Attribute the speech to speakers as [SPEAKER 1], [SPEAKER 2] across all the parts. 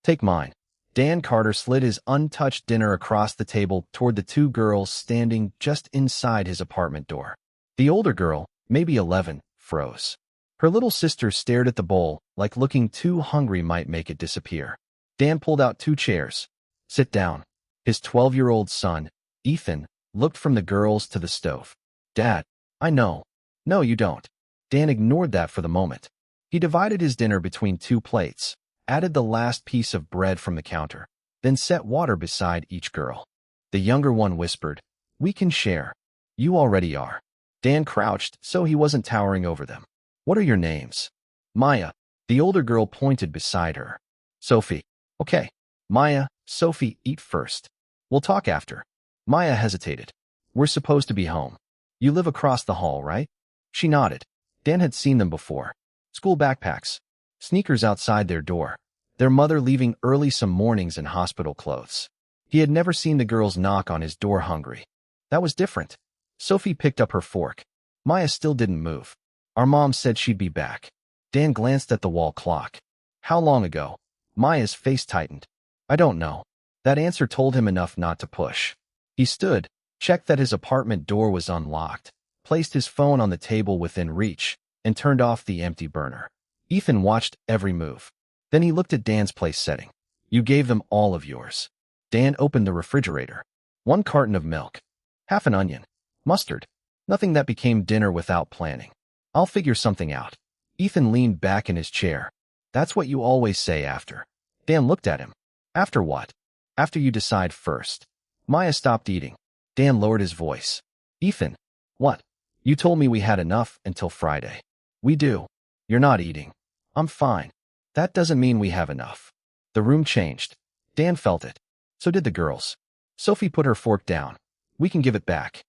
[SPEAKER 1] Take mine. Dan Carter slid his untouched dinner across the table toward the two girls standing just inside his apartment door. The older girl, maybe 11, froze. Her little sister stared at the bowl, like looking too hungry might make it disappear. Dan pulled out 2 chairs. Sit down. His 12-year-old son, Ethan, looked from the girls to the stove. Dad, I know. No, you don't. Dan ignored that for the moment. He divided his dinner between 2 plates, added the last piece of bread from the counter, then set water beside each girl. The younger one whispered, "We can share. You already are." Dan crouched so he wasn't towering over them. "What are your names?" "Maya." The older girl pointed beside her. "Sophie." "Okay. Maya, Sophie, eat first. We'll talk after." Maya hesitated. "We're supposed to be home. You live across the hall, right?" She nodded. Dan had seen them before. School backpacks. Sneakers outside their door. Their mother leaving early some mornings in hospital clothes. He had never seen the girls knock on his door hungry. That was different. Sophie picked up her fork. Maya still didn't move. "Our mom said she'd be back." Dan glanced at the wall clock. "How long ago?" Maya's face tightened. "I don't know." That answer told him enough not to push. He stood, checked that his apartment door was unlocked, placed his phone on the table within reach, and turned off the empty burner. Ethan watched every move. Then he looked at Dan's place setting. "You gave them all of yours." Dan opened the refrigerator. 1 carton of milk. Half an onion. Mustard. Nothing that became dinner without planning. "I'll figure something out." Ethan leaned back in his chair. "That's what you always say after." Dan looked at him. "After what?" "After you decide first." Maya stopped eating. Dan lowered his voice. "Ethan." "What?" "You told me we had enough until Friday." "We do." "You're not eating." "I'm fine." "That doesn't mean we have enough." The room changed. Dan felt it. So did the girls. Sophie put her fork down. "We can give it back."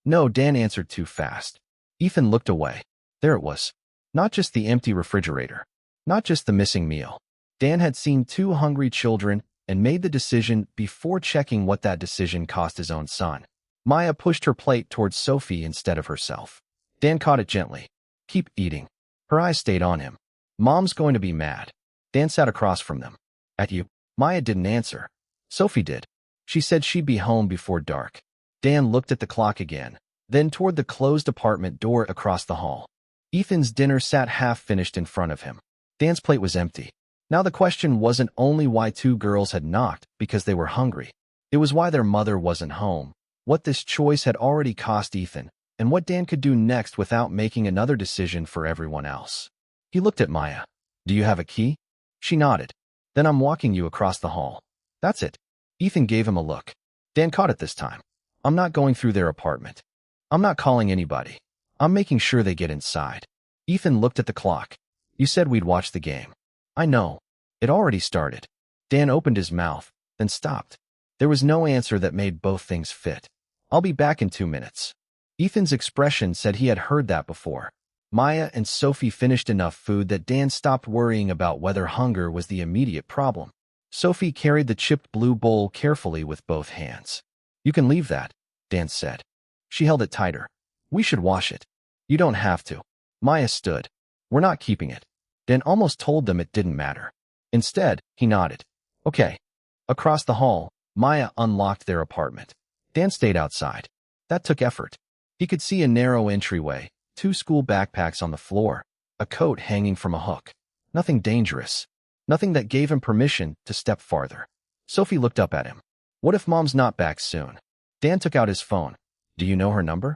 [SPEAKER 1] "No," Dan answered too fast. Ethan looked away. There it was. Not just the empty refrigerator. Not just the missing meal. Dan had seen 2 hungry children and made the decision before checking what that decision cost his own son. Maya pushed her plate towards Sophie instead of herself. Dan caught it gently. "Keep eating." Her eyes stayed on him. "Mom's going to be mad." Dan sat across from them. "At you?" Maya didn't answer. Sophie did. She said she'd be home before dark. Dan looked at the clock again, then toward the closed apartment door across the hall. Ethan's dinner sat half-finished in front of him. Dan's plate was empty. Now the question wasn't only why 2 girls had knocked because they were hungry. It was why their mother wasn't home, what this choice had already cost Ethan, and what Dan could do next without making another decision for everyone else. He looked at Maya. "Do you have a key?" She nodded. "Then I'm walking you across the hall." "That's it." Ethan gave him a look. Dan caught it this time. "I'm not going through their apartment. I'm not calling anybody. I'm making sure they get inside." Ethan looked at the clock. "You said we'd watch the game." "I know. It already started." Dan opened his mouth, then stopped. There was no answer that made both things fit. "I'll be back in 2 minutes." Ethan's expression said he had heard that before. Maya and Sophie finished enough food that Dan stopped worrying about whether hunger was the immediate problem. Sophie carried the chipped blue bowl carefully with both hands. "You can leave that," Dan said. She held it tighter. "We should wash it." "You don't have to." Maya stood. "We're not keeping it." Dan almost told them it didn't matter. Instead, he nodded. "Okay." Across the hall, Maya unlocked their apartment. Dan stayed outside. That took effort. He could see a narrow entryway, 2 school backpacks on the floor, a coat hanging from a hook. Nothing dangerous. Nothing that gave him permission to step farther. Sophie looked up at him. "What if Mom's not back soon?" Dan took out his phone. "Do you know her number?"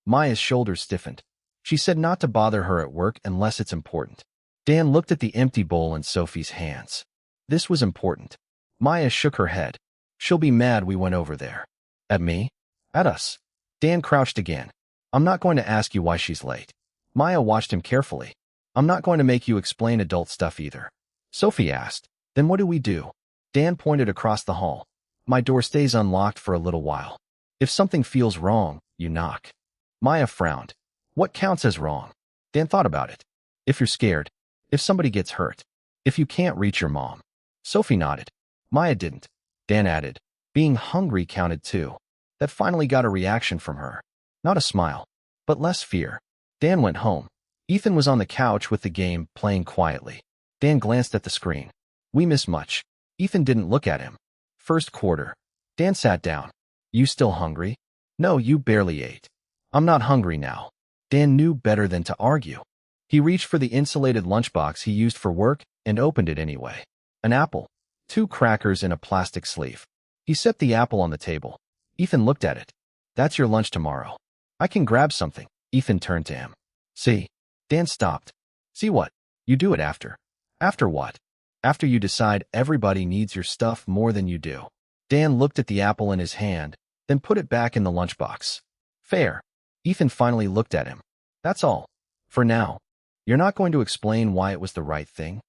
[SPEAKER 1] Maya's shoulders stiffened. She said not to bother her at work unless it's important. Dan looked at the empty bowl in Sophie's hands. This was important. Maya shook her head. "She'll be mad we went over there." "At me?" "At us." Dan crouched again. "I'm not going to ask you why she's late." Maya watched him carefully. "I'm not going to make you explain adult stuff either." Sophie asked, "Then what do we do?" Dan pointed across the hall. "My door stays unlocked for a little while. If something feels wrong, you knock." Maya frowned. "What counts as wrong?" Dan thought about it. "If you're scared. If somebody gets hurt. If you can't reach your mom." Sophie nodded. Maya didn't. Dan added, "Being hungry counted too." That finally got a reaction from her. Not a smile, but less fear. Dan went home. Ethan was on the couch with the game, playing quietly. Dan glanced at the screen. "We miss much." Ethan didn't look at him. First quarter. Dan sat down. You still hungry? No, you barely ate. I'm not hungry now. Dan knew better than to argue. He reached for the insulated lunchbox he used for work and opened it anyway. An apple. 2 crackers in a plastic sleeve. He set the apple on the table. Ethan looked at it. That's your lunch tomorrow. I can grab something. Ethan turned to him. See? Dan stopped. See what? You do it after. After what? After you decide everybody needs your stuff more than you do. Dan looked at the apple in his hand, then put it back in the lunchbox. Fair. Ethan finally looked at him. That's all. For now. You're not going to explain why it was the right thing?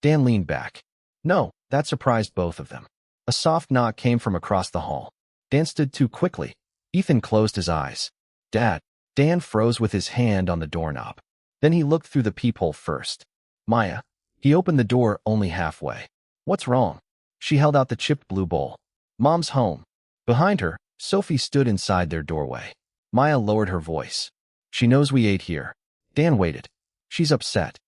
[SPEAKER 1] Dan leaned back. No, that surprised both of them. A soft knock came from across the hall. Dan stood too quickly. Ethan closed his eyes. Dad. Dan froze with his hand on the doorknob. Then he looked through the peephole first. Maya. He opened the door only halfway. What's wrong? She held out the chipped blue bowl. Mom's home. Behind her, Sophie stood inside their doorway. Maya lowered her voice. She knows we ate here. Dan waited. She's upset.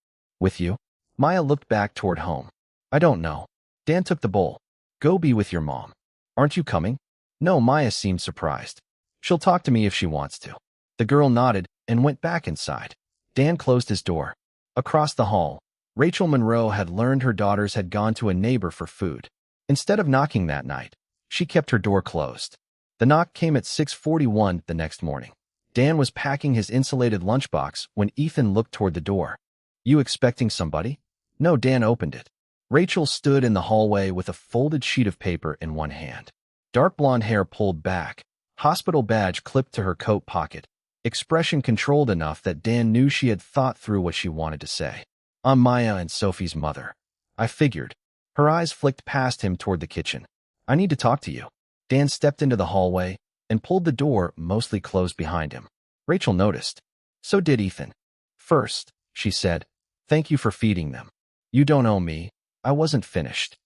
[SPEAKER 1] With you? Maya looked back toward home. I don't know. Dan took the bowl. Go be with your mom. Aren't you coming? No, Maya seemed surprised. She'll talk to me if she wants to. The girl nodded and went back inside. Dan closed his door. Across the hall, Rachel Monroe had learned her daughters had gone to a neighbor for food. Instead of knocking that night, she kept her door closed. The knock came at 6:41 the next morning. Dan was packing his insulated lunchbox when Ethan looked toward the door. You expecting somebody? No, Dan opened it. Rachel stood in the hallway with a folded sheet of paper in one hand. Dark blonde hair pulled back, hospital badge clipped to her coat pocket, expression controlled enough that Dan knew she had thought through what she wanted to say. I'm Maya and Sophie's mother. I figured. Her eyes flicked past him toward the kitchen. I need to talk to you. Dan stepped into the hallway and pulled the door mostly closed behind him. Rachel noticed. So did Ethan. First, she said, thank you for feeding them. You don't owe me. I wasn't finished.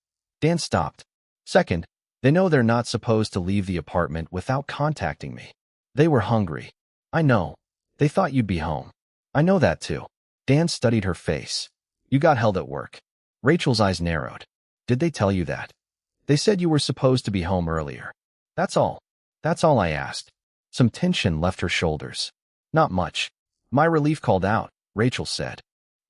[SPEAKER 1] Dan stopped. Second, they know they're not supposed to leave the apartment without contacting me. They were hungry. I know. They thought you'd be home. I know that too. Dan studied her face. You got held at work. Rachel's eyes narrowed. Did they tell you that? They said you were supposed to be home earlier. That's all. That's all I asked. Some tension left her shoulders. Not much. My relief called out, Rachel said.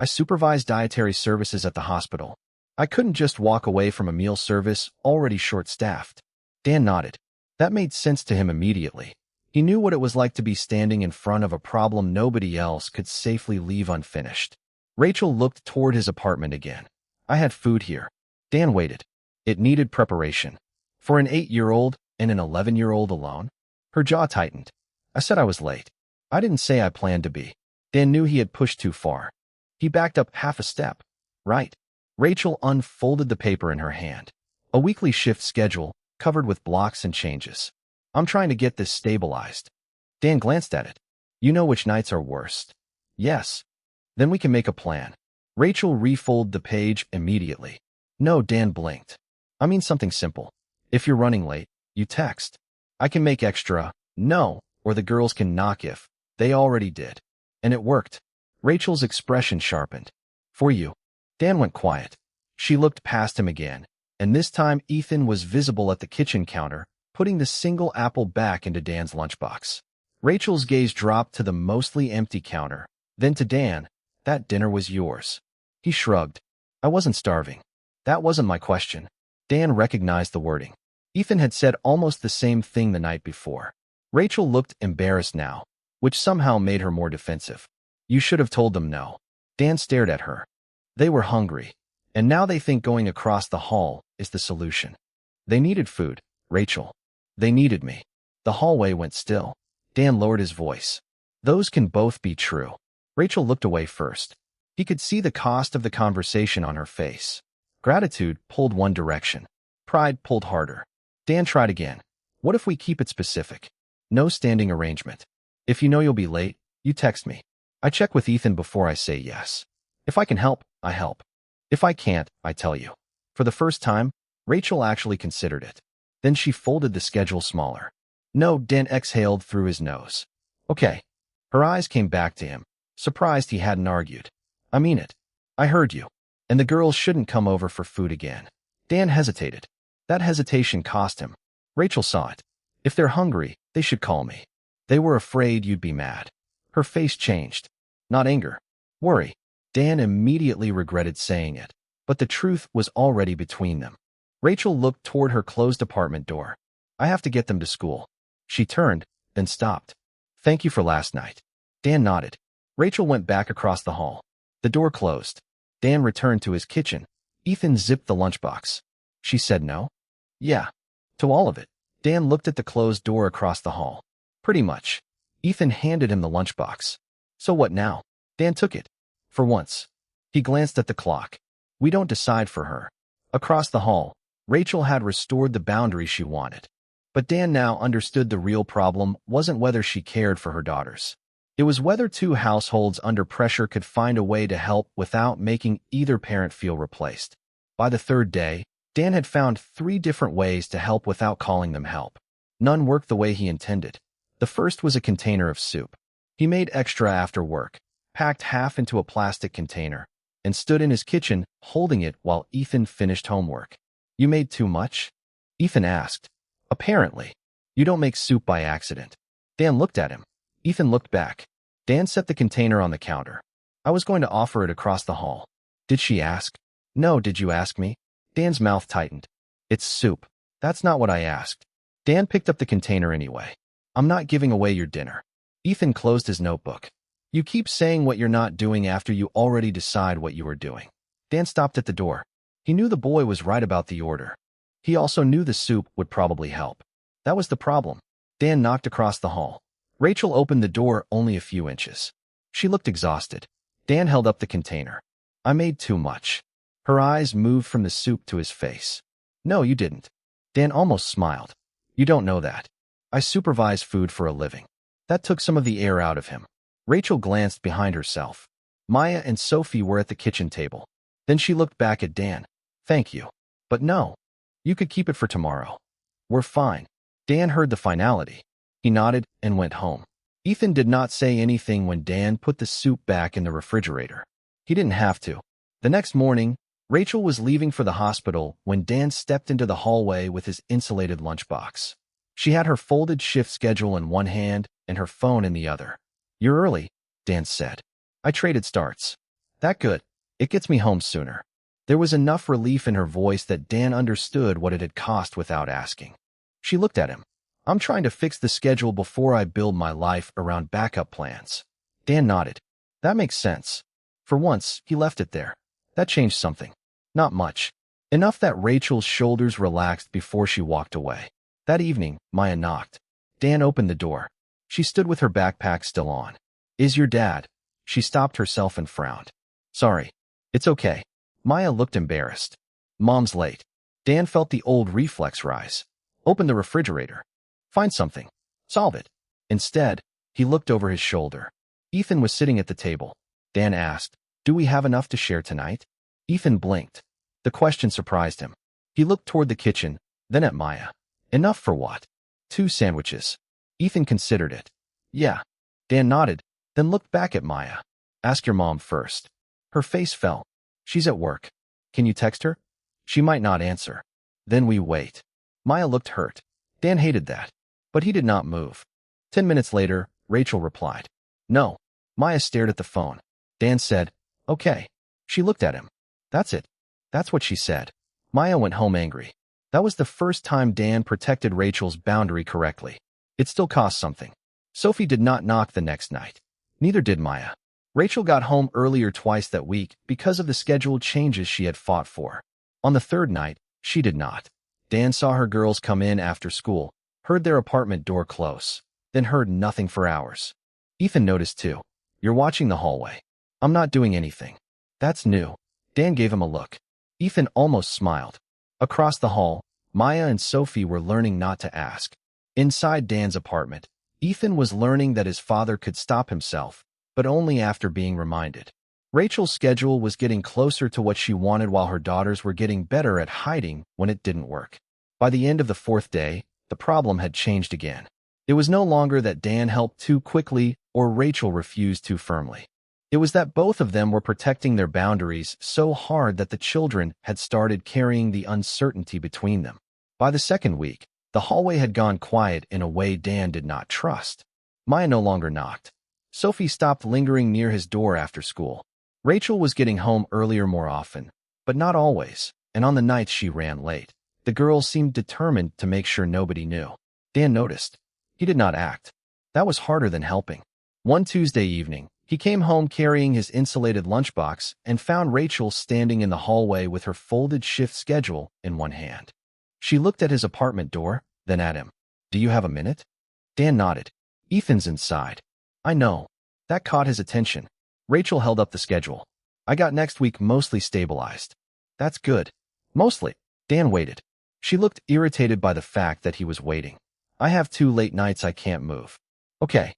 [SPEAKER 1] I supervise dietary services at the hospital. I couldn't just walk away from a meal service already short-staffed. Dan nodded. That made sense to him immediately. He knew what it was like to be standing in front of a problem nobody else could safely leave unfinished. Rachel looked toward his apartment again. I had food here. Dan waited. It needed preparation. For an 8-year-old and an 11-year-old alone? Her jaw tightened. I said I was late. I didn't say I planned to be. Dan knew he had pushed too far. He backed up half a step. Right. Rachel unfolded the paper in her hand. A weekly shift schedule, covered with blocks and changes. I'm trying to get this stabilized. Dan glanced at it. You know which nights are worst. Yes. Then we can make a plan. Rachel refolded the page immediately. No, Dan blinked. I mean something simple. If you're running late, you text. I can make extra, no, or the girls can knock if. They already did. And it worked. Rachel's expression sharpened. For you. Dan went quiet. She looked past him again, and this time Ethan was visible at the kitchen counter, putting the single apple back into Dan's lunchbox. Rachel's gaze dropped to the mostly empty counter, then to Dan. That dinner was yours. He shrugged. I wasn't starving. That wasn't my question. Dan recognized the wording. Ethan had said almost the same thing the night before. Rachel looked embarrassed now, which somehow made her more defensive. You should have told them no. Dan stared at her. They were hungry, and now they think going across the hall is the solution. They needed food, Rachel. They needed me. The hallway went still. Dan lowered his voice. Those can both be true. Rachel looked away first. He could see the cost of the conversation on her face. Gratitude pulled one direction. Pride pulled harder. Dan tried again. What if we keep it specific? No standing arrangement. If you know you'll be late, you text me. I check with Ethan before I say yes. If I can help, I help. If I can't, I tell you. For the first time, Rachel actually considered it. Then she folded the schedule smaller. No, Dan exhaled through his nose. Okay. Her eyes came back to him, surprised he hadn't argued. I mean it. I heard you. And the girls shouldn't come over for food again. Dan hesitated. That hesitation cost him. Rachel saw it. If they're hungry, they should call me. They were afraid you'd be mad. Her face changed. Not anger. Worry. Dan immediately regretted saying it, but the truth was already between them. Rachel looked toward her closed apartment door. I have to get them to school. She turned, then stopped. Thank you for last night. Dan nodded. Rachel went back across the hall. The door closed. Dan returned to his kitchen. Ethan zipped the lunchbox. She said no? Yeah. To all of it. Dan looked at the closed door across the hall. Pretty much. Ethan handed him the lunchbox. So what now? Dan took it. For once. He glanced at the clock. We don't decide for her. Across the hall, Rachel had restored the boundaries she wanted. But Dan now understood the real problem wasn't whether she cared for her daughters. It was whether two households under pressure could find a way to help without making either parent feel replaced. By the third day, Dan had found 3 different ways to help without calling them help. None worked the way he intended. The first was a container of soup. He made extra after work, packed half into a plastic container, and stood in his kitchen holding it while Ethan finished homework. You made too much? Ethan asked. Apparently. You don't make soup by accident. Dan looked at him. Ethan looked back. Dan set the container on the counter. I was going to offer it across the hall. Did she ask? No, did you ask me? Dan's mouth tightened. It's soup. That's not what I asked. Dan picked up the container anyway. I'm not giving away your dinner. Ethan closed his notebook. You keep saying what you're not doing after you already decide what you are doing. Dan stopped at the door. He knew the boy was right about the order. He also knew the soup would probably help. That was the problem. Dan knocked across the hall. Rachel opened the door only a few inches. She looked exhausted. Dan held up the container. I made too much. Her eyes moved from the soup to his face. No, you didn't. Dan almost smiled. You don't know that. I supervise food for a living. That took some of the air out of him. Rachel glanced behind herself. Maya and Sophie were at the kitchen table. Then she looked back at Dan. Thank you. But no. You could keep it for tomorrow. We're fine. Dan heard the finality. He nodded and went home. Ethan did not say anything when Dan put the soup back in the refrigerator. He didn't have to. The next morning, Rachel was leaving for the hospital when Dan stepped into the hallway with his insulated lunchbox. She had her folded shift schedule in one hand and her phone in the other. You're early, Dan said. I traded starts. That good. It gets me home sooner. There was enough relief in her voice that Dan understood what it had cost without asking. She looked at him. I'm trying to fix the schedule before I build my life around backup plans. Dan nodded. That makes sense. For once, he left it there. That changed something. Not much. Enough that Rachel's shoulders relaxed before she walked away. That evening, Maya knocked. Dan opened the door. She stood with her backpack still on. Is your dad? She stopped herself and frowned. Sorry. It's okay. Maya looked embarrassed. Mom's late. Dan felt the old reflex rise. Open the refrigerator. Find something. Solve it. Instead, he looked over his shoulder. Ethan was sitting at the table. Dan asked, do we have enough to share tonight? Ethan blinked. The question surprised him. He looked toward the kitchen, then at Maya. Enough for what? 2 sandwiches. Ethan considered it. Yeah. Dan nodded, then looked back at Maya. Ask your mom first. Her face fell. She's at work. Can you text her? She might not answer. Then we wait. Maya looked hurt. Dan hated that. But he did not move. 10 minutes later, Rachel replied. No. Maya stared at the phone. Dan said, okay. She looked at him. That's it. That's what she said. Maya went home angry. That was the first time Dan protected Rachel's boundary correctly. It still cost something. Sophie did not knock the next night. Neither did Maya. Rachel got home earlier twice that week because of the scheduled changes she had fought for. On the third night, she did not. Dan saw her girls come in after school, heard their apartment door close, then heard nothing for hours. Ethan noticed too. You're watching the hallway. I'm not doing anything. That's new. Dan gave him a look. Ethan almost smiled. Across the hall, Maya and Sophie were learning not to ask. Inside Dan's apartment, Ethan was learning that his father could stop himself, but only after being reminded. Rachel's schedule was getting closer to what she wanted while her daughters were getting better at hiding when it didn't work. By the end of the 4th day, the problem had changed again. It was no longer that Dan helped too quickly or Rachel refused too firmly. It was that both of them were protecting their boundaries so hard that the children had started carrying the uncertainty between them. By the second week, the hallway had gone quiet in a way Dan did not trust. Maya no longer knocked. Sophie stopped lingering near his door after school. Rachel was getting home earlier more often, but not always, and on the nights she ran late. The girls seemed determined to make sure nobody knew. Dan noticed. He did not act. That was harder than helping. One Tuesday evening, he came home carrying his insulated lunchbox and found Rachel standing in the hallway with her folded shift schedule in one hand. She looked at his apartment door, then at him. "Do you have a minute?" Dan nodded. "Ethan's inside." "I know." That caught his attention. Rachel held up the schedule. "I got next week mostly stabilized." "That's good." "Mostly." Dan waited. She looked irritated by the fact that he was waiting. "I have 2 late nights I can't move." "Okay.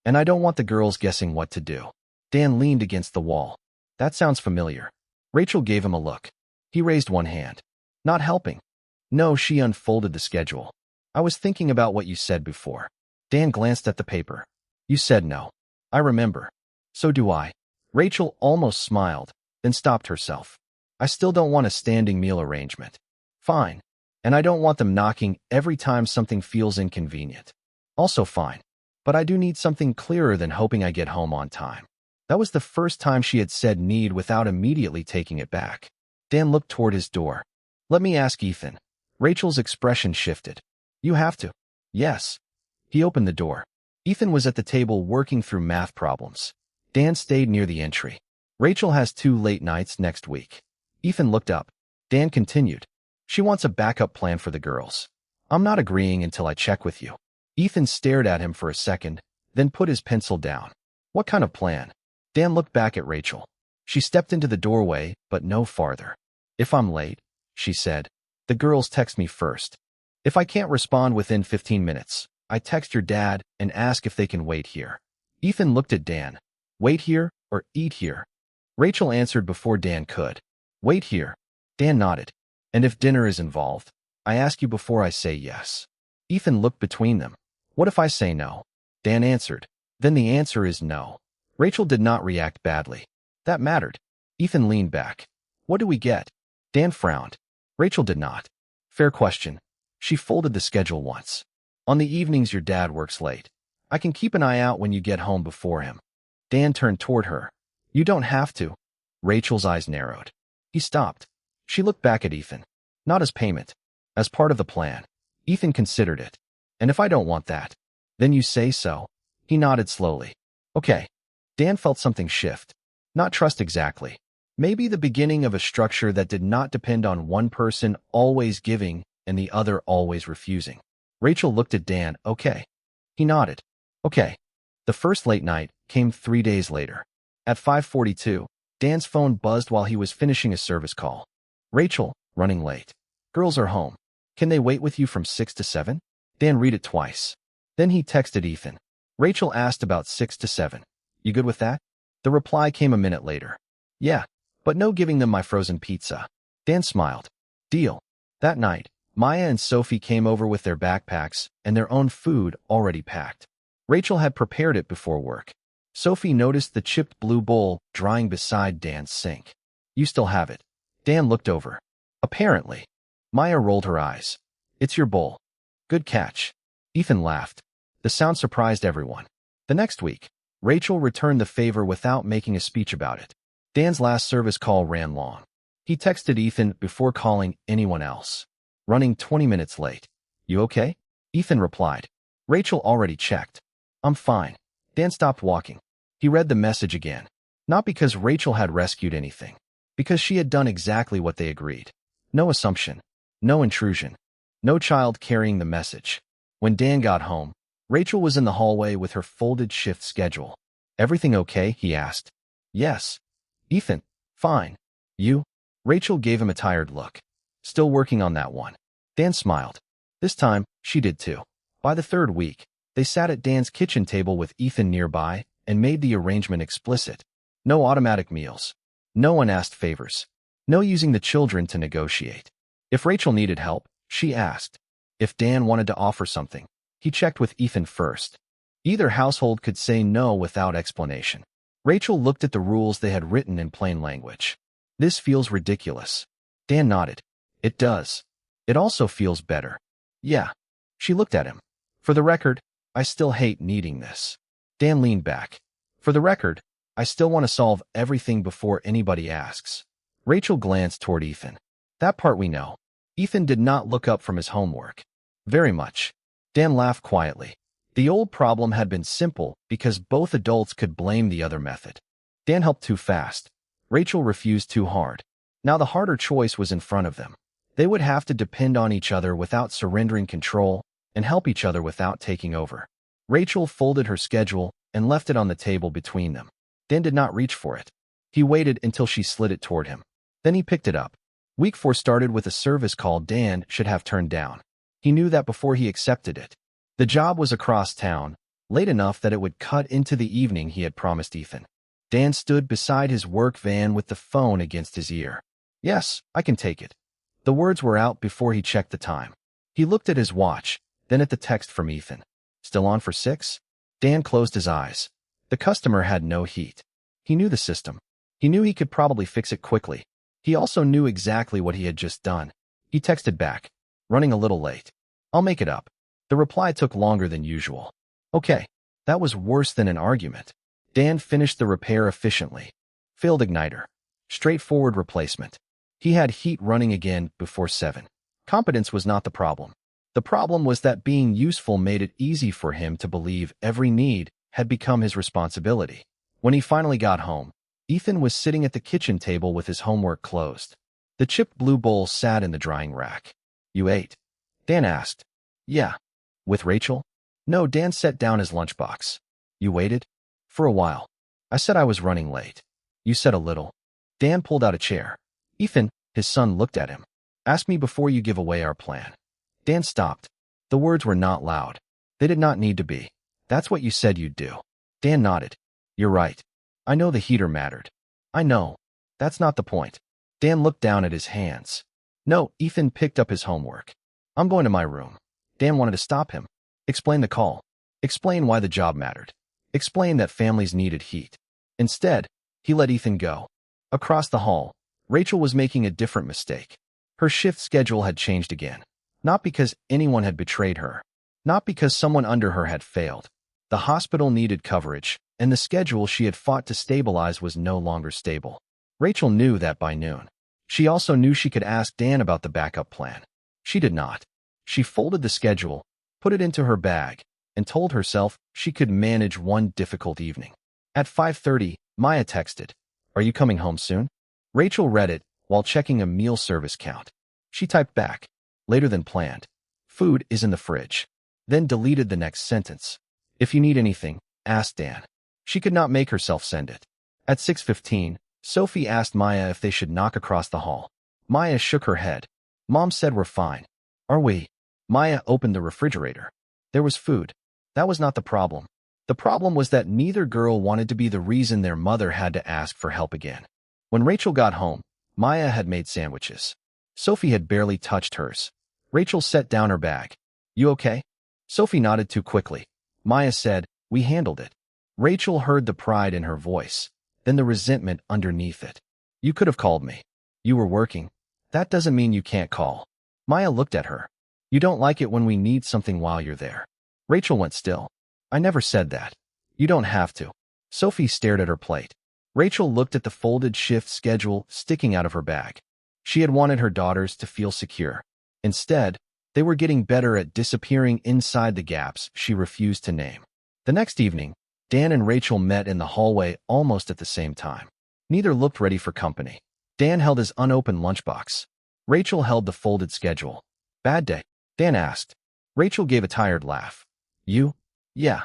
[SPEAKER 1] And I don't want the girls guessing what to do." Dan leaned against the wall. "That sounds familiar." Rachel gave him a look. He raised one hand. "Not helping." "No," she unfolded the schedule. "I was thinking about what you said before." Dan glanced at the paper. "You said no." "I remember." "So do I." Rachel almost smiled, then stopped herself. "I still don't want a standing meal arrangement." "Fine. And I don't want them knocking every time something feels inconvenient." "Also fine. But I do need something clearer than hoping I get home on time." That was the first time she had said need without immediately taking it back. Dan looked toward his door. "Let me ask Ethan." Rachel's expression shifted. "You have to." "Yes." He opened the door. Ethan was at the table working through math problems. Dan stayed near the entry. "Rachel has 2 late nights next week." Ethan looked up. Dan continued. "She wants a backup plan for the girls. I'm not agreeing until I check with you." Ethan stared at him for a second, then put his pencil down. "What kind of plan?" Dan looked back at Rachel. She stepped into the doorway, but no farther. "If I'm late," she said, "the girls text me first. If I can't respond within 15 minutes, I text your dad and ask if they can wait here." Ethan looked at Dan. "Wait here or eat here?" Rachel answered before Dan could. "Wait here." Dan nodded. "And if dinner is involved, I ask you before I say yes." Ethan looked between them. "What if I say no?" Dan answered. "Then the answer is no." Rachel did not react badly. That mattered. Ethan leaned back. "What do we get?" Dan frowned. Rachel did not. "Fair question." She folded the schedule once. "On the evenings your dad works late. I can keep an eye out when you get home before him." Dan turned toward her. "You don't have to." Rachel's eyes narrowed. He stopped. She looked back at Ethan. "Not as payment. As part of the plan." Ethan considered it. "And if I don't want that?" "Then you say so." He nodded slowly. "Okay." Dan felt something shift. Not trust exactly. Maybe the beginning of a structure that did not depend on one person always giving and the other always refusing. Rachel looked at Dan. "Okay." He nodded. "Okay." The first late night came 3 days later. At 5:42, Dan's phone buzzed while he was finishing a service call. "Rachel, running late. Girls are home. Can they wait with you from 6 to 7? Dan read it twice. Then he texted Ethan. Rachel asked about 6 to 7. "You good with that?" The reply came a minute later. "Yeah, but no giving them my frozen pizza." Dan smiled. "Deal." That night, Maya and Sophie came over with their backpacks and their own food already packed. Rachel had prepared it before work. Sophie noticed the chipped blue bowl drying beside Dan's sink. "You still have it." Dan looked over. "Apparently." Maya rolled her eyes. "It's your bowl." "Good catch." Ethan laughed. The sound surprised everyone. The next week, Rachel returned the favor without making a speech about it. Dan's last service call ran long. He texted Ethan before calling anyone else. "Running 20 minutes late. You okay?" Ethan replied. Rachel already checked. "I'm fine." Dan stopped walking. He read the message again. Not because Rachel had rescued anything. Because she had done exactly what they agreed. No assumption. No intrusion. No child carrying the message. When Dan got home, Rachel was in the hallway with her folded shift schedule. "Everything okay?" he asked. "Yes." "Ethan, fine. You?" Rachel gave him a tired look. "Still working on that one." Dan smiled. This time, she did too. By the third week, they sat at Dan's kitchen table with Ethan nearby and made the arrangement explicit. No automatic meals. No unasked favors. No using the children to negotiate. If Rachel needed help, she asked. If Dan wanted to offer something, he checked with Ethan first. Either household could say no without explanation. Rachel looked at the rules they had written in plain language. This feels ridiculous. Dan nodded. It does. It also feels better. Yeah. She looked at him. For the record, I still hate needing this. Dan leaned back. For the record, I still want to solve everything before anybody asks. Rachel glanced toward Ethan. That part we know. Ethan did not look up from his homework. Very much. Dan laughed quietly. The old problem had been simple because both adults could blame the other method. Dan helped too fast. Rachel refused too hard. Now the harder choice was in front of them. They would have to depend on each other without surrendering control and help each other without taking over. Rachel folded her schedule and left it on the table between them. Dan did not reach for it. He waited until she slid it toward him. Then he picked it up. Week 4 started with a service call Dan should have turned down. He knew that before he accepted it. The job was across town, late enough that it would cut into the evening he had promised Ethan. Dan stood beside his work van with the phone against his ear. Yes, I can take it. The words were out before he checked the time. He looked at his watch, then at the text from Ethan. Still on for 6? Dan closed his eyes. The customer had no heat. He knew the system. He knew he could probably fix it quickly. He also knew exactly what he had just done. He texted back. Running a little late. I'll make it up. The reply took longer than usual. Okay. That was worse than an argument. Dan finished the repair efficiently. Failed igniter. Straightforward replacement. He had heat running again before 7. Competence was not the problem. The problem was that being useful made it easy for him to believe every need had become his responsibility. When he finally got home, Ethan was sitting at the kitchen table with his homework closed. The chipped blue bowl sat in the drying rack. You ate? Dan asked. Yeah. With Rachel? No, Dan set down his lunchbox. You waited? For a while. I said I was running late. You said a little. Dan pulled out a chair. Ethan, his son, looked at him. Ask me before you give away our plan. Dan stopped. The words were not loud. They did not need to be. That's what you said you'd do. Dan nodded. You're right. I know the heater mattered. I know. That's not the point. Dan looked down at his hands. No, Ethan picked up his homework. I'm going to my room. Dan wanted to stop him. Explain the call. Explain why the job mattered. Explain that families needed heat. Instead, he let Ethan go. Across the hall, Rachel was making a different mistake. Her shift schedule had changed again. Not because anyone had betrayed her. Not because someone under her had failed. The hospital needed coverage, and the schedule she had fought to stabilize was no longer stable. Rachel knew that by noon. She also knew she could ask Dan about the backup plan. She did not. She folded the schedule, put it into her bag, and told herself she could manage one difficult evening. At 5:30, Maya texted, Are you coming home soon? Rachel read it while checking a meal service count. She typed back, Later than planned. Food is in the fridge. Then deleted the next sentence. If you need anything, ask Dan. She could not make herself send it. At 6:15, Sophie asked Maya if they should knock across the hall. Maya shook her head. Mom said we're fine. Are we? Maya opened the refrigerator. There was food. That was not the problem. The problem was that neither girl wanted to be the reason their mother had to ask for help again. When Rachel got home, Maya had made sandwiches. Sophie had barely touched hers. Rachel set down her bag. You okay? Sophie nodded too quickly. Maya said, We handled it. Rachel heard the pride in her voice, then the resentment underneath it. You could have called me. You were working. That doesn't mean you can't call. Maya looked at her. You don't like it when we need something while you're there. Rachel went still. I never said that. You don't have to. Sophie stared at her plate. Rachel looked at the folded shift schedule sticking out of her bag. She had wanted her daughters to feel secure. Instead, they were getting better at disappearing inside the gaps she refused to name. The next evening, Dan and Rachel met in the hallway almost at the same time. Neither looked ready for company. Dan held his unopened lunchbox. Rachel held the folded schedule. Bad day? Dan asked. Rachel gave a tired laugh. You? Yeah.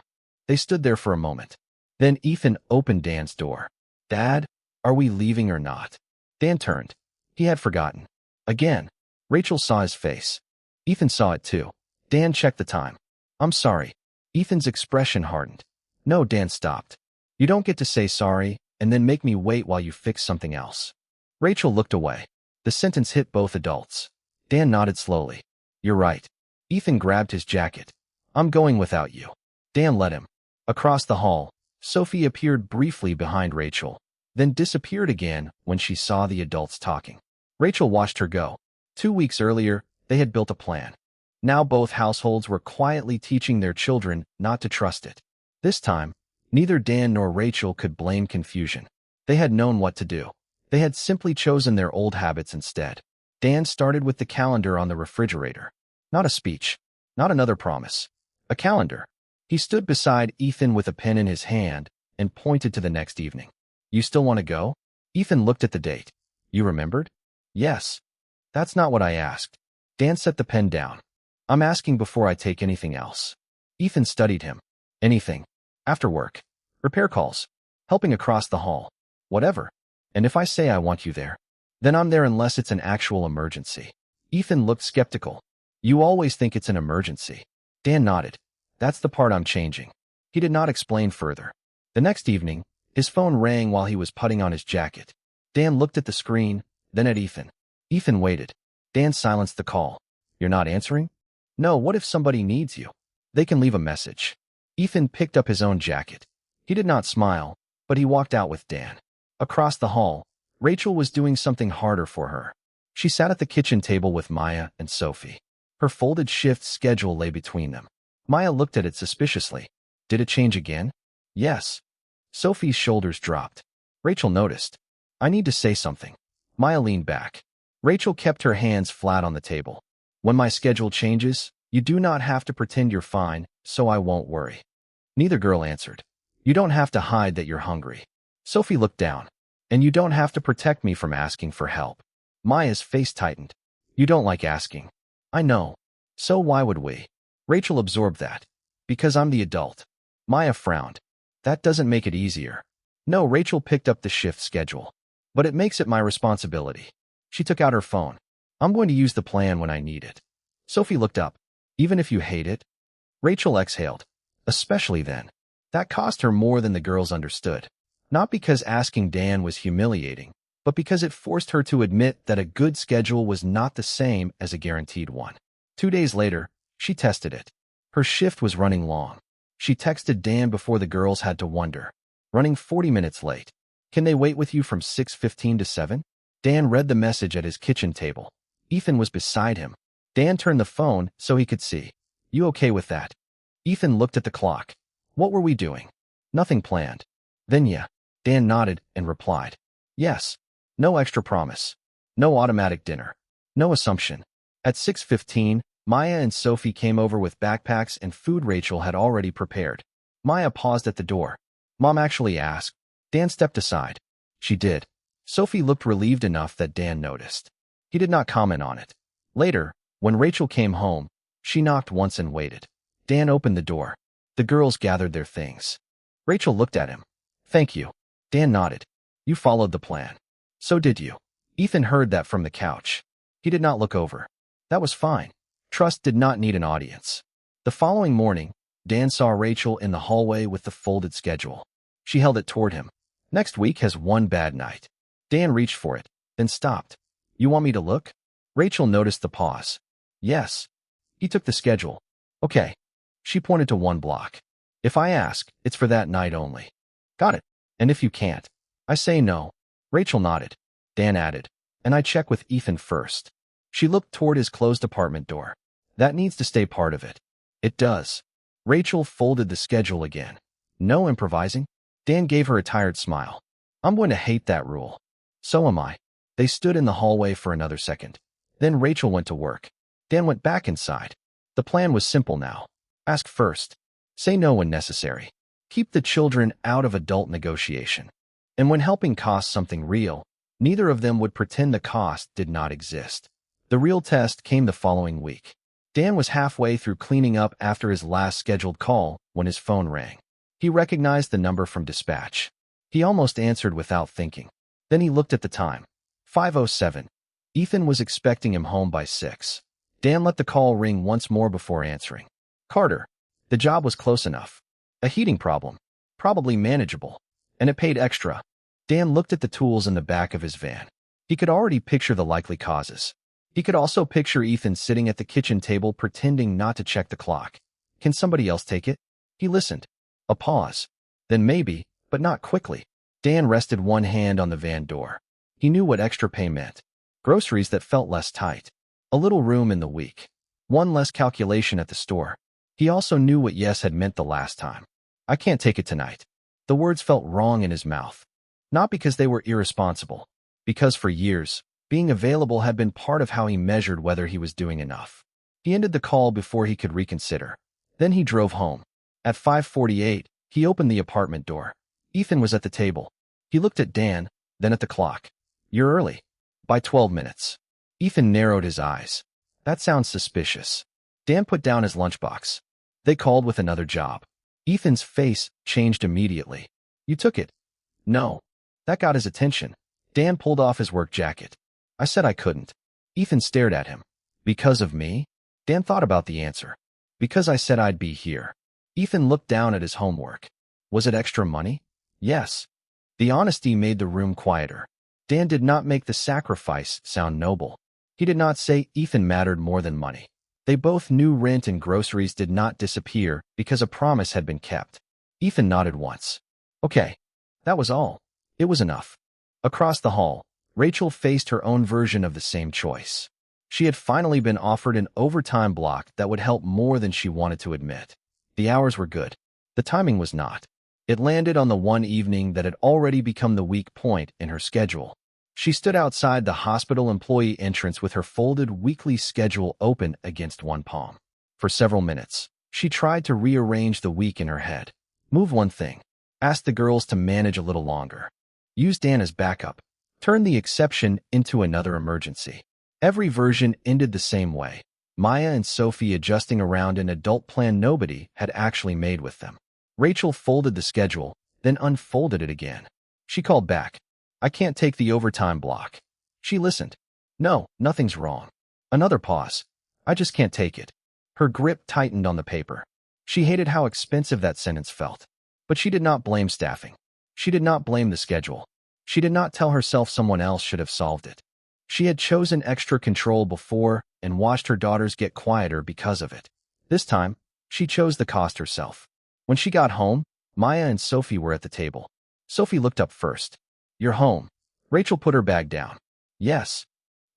[SPEAKER 1] They stood there for a moment. Then Ethan opened Dan's door. Dad, are we leaving or not? Dan turned. He had forgotten. Again. Rachel saw his face. Ethan saw it too. Dan checked the time. I'm sorry. Ethan's expression hardened. No, Dan stopped. You don't get to say sorry and then make me wait while you fix something else. Rachel looked away. The sentence hit both adults. Dan nodded slowly. You're right. Ethan grabbed his jacket. I'm going without you. Dan let him. Across the hall, Sophie appeared briefly behind Rachel, then disappeared again when she saw the adults talking. Rachel watched her go. 2 weeks earlier, they had built a plan. Now both households were quietly teaching their children not to trust it. This time, neither Dan nor Rachel could blame confusion. They had known what to do. They had simply chosen their old habits instead. Dan started with the calendar on the refrigerator. Not a speech. Not another promise. A calendar. He stood beside Ethan with a pen in his hand and pointed to the next evening. You still want to go? Ethan looked at the date. You remembered? Yes. That's not what I asked. Dan set the pen down. I'm asking before I take anything else. Ethan studied him. Anything. After work. Repair calls. Helping across the hall. Whatever. And if I say I want you there, then I'm there unless it's an actual emergency. Ethan looked skeptical. You always think it's an emergency. Dan nodded. That's the part I'm changing. He did not explain further. The next evening, his phone rang while he was putting on his jacket. Dan looked at the screen, then at Ethan. Ethan waited. Dan silenced the call. You're not answering? No, what if somebody needs you? They can leave a message. Ethan picked up his own jacket. He did not smile, but he walked out with Dan. Across the hall, Rachel was doing something harder for her. She sat at the kitchen table with Maya and Sophie. Her folded shift schedule lay between them. Maya looked at it suspiciously. Did it change again? Yes. Sophie's shoulders dropped. Rachel noticed. I need to say something. Maya leaned back. Rachel kept her hands flat on the table. When my schedule changes, you do not have to pretend you're fine, so I won't worry. Neither girl answered. You don't have to hide that you're hungry. Sophie looked down. And you don't have to protect me from asking for help. Maya's face tightened. You don't like asking. I know. So why would we? Rachel absorbed that. Because I'm the adult. Maya frowned. That doesn't make it easier. No, Rachel picked up the shift schedule. But it makes it my responsibility. She took out her phone. I'm going to use the plan when I need it. Sophie looked up. Even if you hate it? Rachel exhaled. Especially then. That cost her more than the girls understood. Not because asking Dan was humiliating, but because it forced her to admit that a good schedule was not the same as a guaranteed one. 2 days later, she tested it. Her shift was running long. She texted Dan before the girls had to wonder. Running 40 minutes late. Can they wait with you from 6:15 to 7? Dan read the message at his kitchen table. Ethan was beside him. Dan turned the phone so he could see. You okay with that? Ethan looked at the clock. What were we doing? Nothing planned. Then yeah. Dan nodded and replied. Yes. No extra promise. No automatic dinner. No assumption. At 6:15, Maya and Sophie came over with backpacks and food Rachel had already prepared. Maya paused at the door. Mom actually asked. Dan stepped aside. She did. Sophie looked relieved enough that Dan noticed. He did not comment on it. Later, when Rachel came home, she knocked once and waited. Dan opened the door. The girls gathered their things. Rachel looked at him. Thank you. Dan nodded. You followed the plan. So did you. Ethan heard that from the couch. He did not look over. That was fine. Trust did not need an audience. The following morning, Dan saw Rachel in the hallway with the folded schedule. She held it toward him. Next week has one bad night. Dan reached for it, then stopped. You want me to look? Rachel noticed the pause. Yes. He took the schedule. Okay. She pointed to one block. If I ask, it's for that night only. Got it. And if you can't, I say no. Rachel nodded. Dan added. And I check with Ethan first. She looked toward his closed apartment door. That needs to stay part of it. It does. Rachel folded the schedule again. No improvising? Dan gave her a tired smile. I'm going to hate that rule. So am I. They stood in the hallway for another second. Then Rachel went to work. Dan went back inside. The plan was simple now. Ask first. Say no when necessary. Keep the children out of adult negotiation. And when helping cost something real, neither of them would pretend the cost did not exist. The real test came the following week. Dan was halfway through cleaning up after his last scheduled call when his phone rang. He recognized the number from dispatch. He almost answered without thinking. Then he looked at the time. 5:07. Ethan was expecting him home by 6. Dan let the call ring once more before answering. Carter. The job was close enough. A heating problem. Probably manageable. And it paid extra. Dan looked at the tools in the back of his van. He could already picture the likely causes. He could also picture Ethan sitting at the kitchen table pretending not to check the clock. Can somebody else take it? He listened. A pause. Then maybe, but not quickly. Dan rested one hand on the van door. He knew what extra pay meant. Groceries that felt less tight. A little room in the week. One less calculation at the store. He also knew what yes had meant the last time. I can't take it tonight. The words felt wrong in his mouth. Not because they were irresponsible. Because for years, being available had been part of how he measured whether he was doing enough. He ended the call before he could reconsider. Then he drove home. At 5:48, he opened the apartment door. Ethan was at the table. He looked at Dan, then at the clock. You're early. By 12 minutes. Ethan narrowed his eyes. That sounds suspicious. Dan put down his lunchbox. They called with another job. Ethan's face changed immediately. You took it. No. That got his attention. Dan pulled off his work jacket. I said I couldn't. Ethan stared at him. Because of me? Dan thought about the answer. Because I said I'd be here. Ethan looked down at his homework. Was it extra money? Yes. The honesty made the room quieter. Dan did not make the sacrifice sound noble. He did not say Ethan mattered more than money. They both knew rent and groceries did not disappear because a promise had been kept. Ethan nodded once. Okay. That was all. It was enough. Across the hall, Rachel faced her own version of the same choice. She had finally been offered an overtime block that would help more than she wanted to admit. The hours were good. The timing was not. It landed on the one evening that had already become the weak point in her schedule. She stood outside the hospital employee entrance with her folded weekly schedule open against one palm. For several minutes, she tried to rearrange the week in her head. Move one thing. Ask the girls to manage a little longer. Use Dan as backup. Turn the exception into another emergency. Every version ended the same way. Maya and Sophie adjusting around an adult plan nobody had actually made with them. Rachel folded the schedule, then unfolded it again. She called back. I can't take the overtime block. She listened. No, nothing's wrong. Another pause. I just can't take it. Her grip tightened on the paper. She hated how expensive that sentence felt. But she did not blame staffing. She did not blame the schedule. She did not tell herself someone else should have solved it. She had chosen extra control before and watched her daughters get quieter because of it. This time, she chose the cost herself. When she got home, Maya and Sophie were at the table. Sophie looked up first. You're home. Rachel put her bag down. Yes.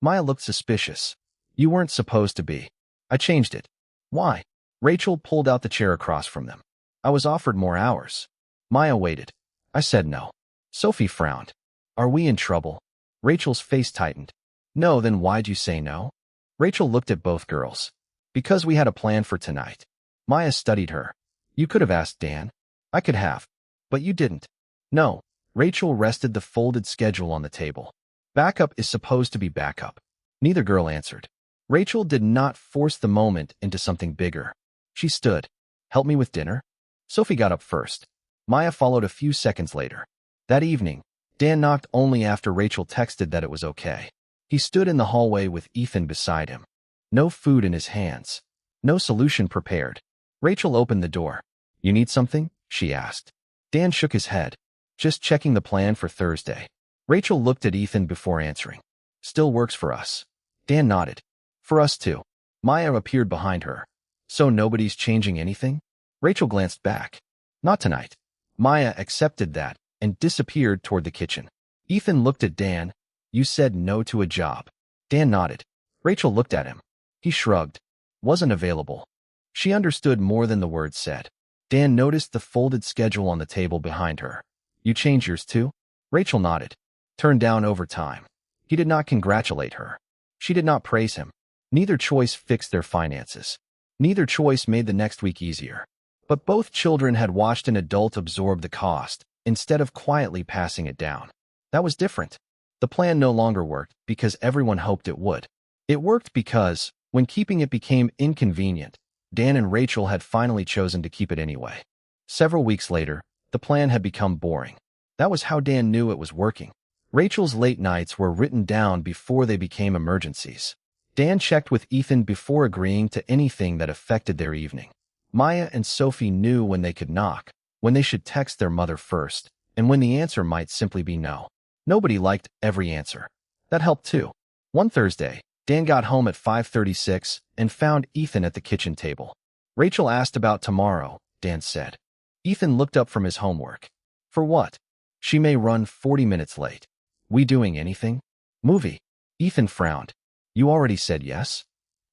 [SPEAKER 1] Maya looked suspicious. You weren't supposed to be. I changed it. Why? Rachel pulled out the chair across from them. I was offered more hours. Maya waited. I said no. Sophie frowned. Are we in trouble? Rachel's face tightened. No, then why'd you say no? Rachel looked at both girls. Because we had a plan for tonight. Maya studied her. You could have asked Dan. I could have. But you didn't. No. Rachel rested the folded schedule on the table. Backup is supposed to be backup. Neither girl answered. Rachel did not force the moment into something bigger. She stood. Help me with dinner? Sophie got up first. Maya followed a few seconds later. That evening, Dan knocked only after Rachel texted that it was okay. He stood in the hallway with Ethan beside him. No food in his hands. No solution prepared. Rachel opened the door. You need something? She asked. Dan shook his head. Just checking the plan for Thursday. Rachel looked at Ethan before answering. Still works for us. Dan nodded. For us too. Maya appeared behind her. So nobody's changing anything? Rachel glanced back. Not tonight. Maya accepted that and disappeared toward the kitchen. Ethan looked at Dan. You said no to a job. Dan nodded. Rachel looked at him. He shrugged. Wasn't available. She understood more than the words said. Dan noticed the folded schedule on the table behind her. You change yours too? Rachel nodded. Turned down overtime. He did not congratulate her. She did not praise him. Neither choice fixed their finances. Neither choice made the next week easier. But both children had watched an adult absorb the cost, instead of quietly passing it down. That was different. The plan no longer worked because everyone hoped it would. It worked because, when keeping it became inconvenient, Dan and Rachel had finally chosen to keep it anyway. Several weeks later, the plan had become boring. That was how Dan knew it was working. Rachel's late nights were written down before they became emergencies. Dan checked with Ethan before agreeing to anything that affected their evening. Maya and Sophie knew when they could knock, when they should text their mother first, and when the answer might simply be no. Nobody liked every answer. That helped too. One Thursday, Dan got home at 5:36 and found Ethan at the kitchen table. Rachel asked about tomorrow, Dan said. Ethan looked up from his homework. For what? She may run 40 minutes late. We doing anything? Movie. Ethan frowned. You already said yes?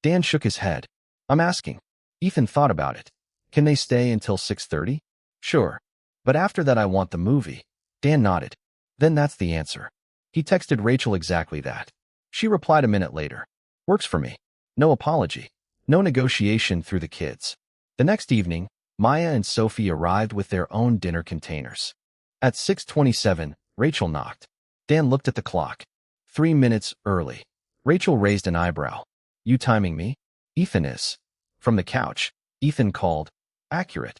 [SPEAKER 1] Dan shook his head. I'm asking. Ethan thought about it. Can they stay until 6:30? Sure. But after that I want the movie. Dan nodded. Then that's the answer. He texted Rachel exactly that. She replied a minute later. Works for me. No apology. No negotiation through the kids. The next evening, Maya and Sophie arrived with their own dinner containers. At 6:27, Rachel knocked. Dan looked at the clock. 3 minutes early. Rachel raised an eyebrow. You timing me? Ethan is. From the couch, Ethan called. Accurate.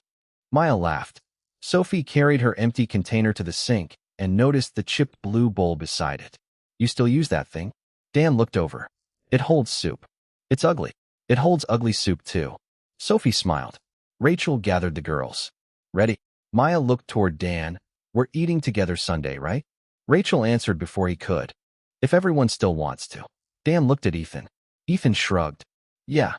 [SPEAKER 1] Maya laughed. Sophie carried her empty container to the sink and noticed the chipped blue bowl beside it. You still use that thing? Dan looked over. It holds soup. It's ugly. It holds ugly soup too. Sophie smiled. Rachel gathered the girls. Ready? Maya looked toward Dan. We're eating together Sunday, right? Rachel answered before he could. If everyone still wants to. Dan looked at Ethan. Ethan shrugged. Yeah.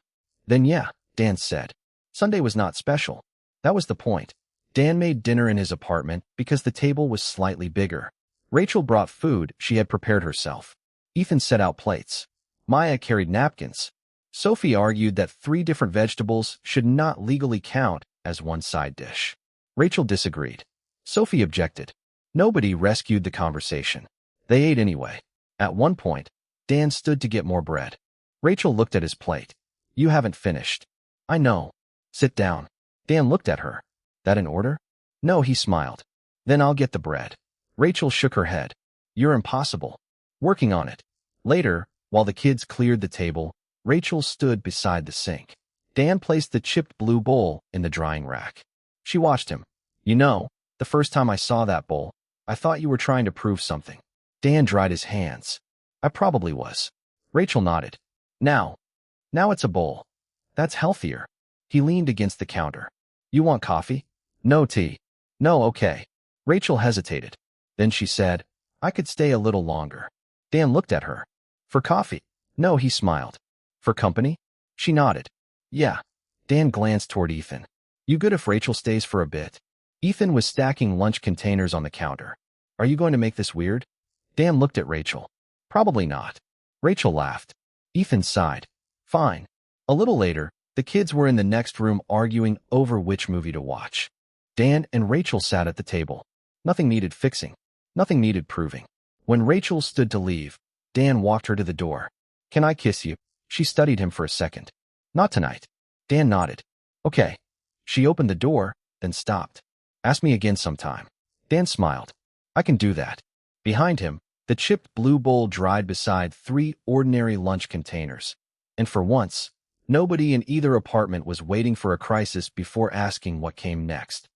[SPEAKER 1] Then yeah, Dan said. Sunday was not special. That was the point. Dan made dinner in his apartment because the table was slightly bigger. Rachel brought food she had prepared herself. Ethan set out plates. Maya carried napkins. Sophie argued that 3 different vegetables should not legally count as one side dish. Rachel disagreed. Sophie objected. Nobody rescued the conversation. They ate anyway. At one point, Dan stood to get more bread. Rachel looked at his plate. You haven't finished. I know. Sit down. Dan looked at her. That in order? No, he smiled. Then I'll get the bread. Rachel shook her head. You're impossible. Working on it. Later, while the kids cleared the table, Rachel stood beside the sink. Dan placed the chipped blue bowl in the drying rack. She watched him. You know, the first time I saw that bowl, I thought you were trying to prove something. Dan dried his hands. I probably was. Rachel nodded. Now it's a bowl. That's healthier. He leaned against the counter. You want coffee? No tea. No, okay. Rachel hesitated. Then she said, I could stay a little longer. Dan looked at her. For coffee? No, he smiled. For company? She nodded. Yeah. Dan glanced toward Ethan. You good if Rachel stays for a bit? Ethan was stacking lunch containers on the counter. Are you going to make this weird? Dan looked at Rachel. Probably not. Rachel laughed. Ethan sighed. Fine. A little later, the kids were in the next room arguing over which movie to watch. Dan and Rachel sat at the table. Nothing needed fixing. Nothing needed proving. When Rachel stood to leave, Dan walked her to the door. Can I kiss you? She studied him for a second. Not tonight. Dan nodded. Okay. She opened the door, then stopped. Ask me again sometime. Dan smiled. I can do that. Behind him, the chipped blue bowl dried beside 3 ordinary lunch containers. And for once, nobody in either apartment was waiting for a crisis before asking what came next.